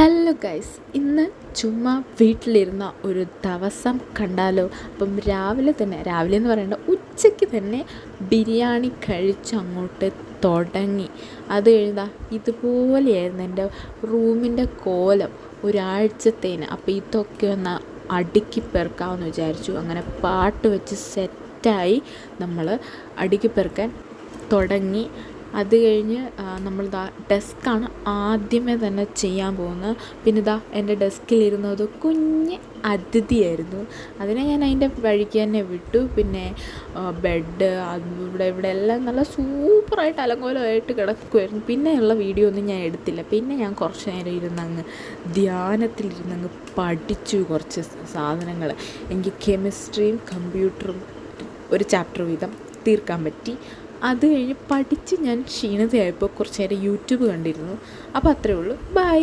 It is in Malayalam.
ഹലോ ഗൈസ്, ഇന്ന് ചുമ്മാ വീട്ടിലിരുന്ന ഒരു ദിവസം കണ്ടാലോ. അപ്പം രാവിലെ എന്ന് പറയേണ്ട ഉച്ചയ്ക്ക് തന്നെ ബിരിയാണി കഴിച്ചങ്ങോട്ട് തുടങ്ങി. അത് കഴിഞ്ഞാൽ ഇതുപോലെയായിരുന്നു എൻ്റെ റൂമിൻ്റെ കോലം ഒരാഴ്ചത്തേന്. അപ്പോൾ ഇതൊക്കെ ഒന്ന് അടുക്കി പെറുക്കാമെന്ന് വിചാരിച്ചു. അങ്ങനെ പാട്ട് വെച്ച് സെറ്റായി നമ്മൾ അടുക്കി പെറുക്കാൻ തുടങ്ങി. അത് കഴിഞ്ഞ് നമ്മൾ ഡെസ്ക്കാണ് ആദ്യമേ തന്നെ ചെയ്യാൻ പോകുന്നത്. പിന്നെ എൻ്റെ ഡെസ്കിലിരുന്നത് കുഞ്ഞ് അതിഥിയായിരുന്നു. അതിനെ ഞാൻ അതിൻ്റെ വഴിക്ക് തന്നെ വിട്ടു. പിന്നെ ബെഡ് ഇവിടെ എല്ലാം നല്ല സൂപ്പറായിട്ട് അലങ്കോലമായിട്ട് കിടക്കുമായിരുന്നു. പിന്നെയുള്ള വീഡിയോ ഒന്നും ഞാൻ എടുത്തില്ല. പിന്നെ ഞാൻ കുറച്ച് നേരം ഇരുന്നങ്ങ് ധ്യാനത്തിലിരുന്നങ്ങ് പഠിച്ചു കുറച്ച് സാധനങ്ങൾ. എനിക്ക് കെമിസ്ട്രിയും കമ്പ്യൂട്ടറും ഒരു ചാപ്റ്റർ വീതം തീർക്കാൻ പറ്റി. അത് കഴിഞ്ഞ് പഠിച്ച് ഞാൻ ക്ഷീണിതയായപ്പോൾ കുറച്ച് നേരം യൂട്യൂബ് കണ്ടിരുന്നു. അപ്പോൾ അത്രയേ ഉള്ളൂ. ബൈ.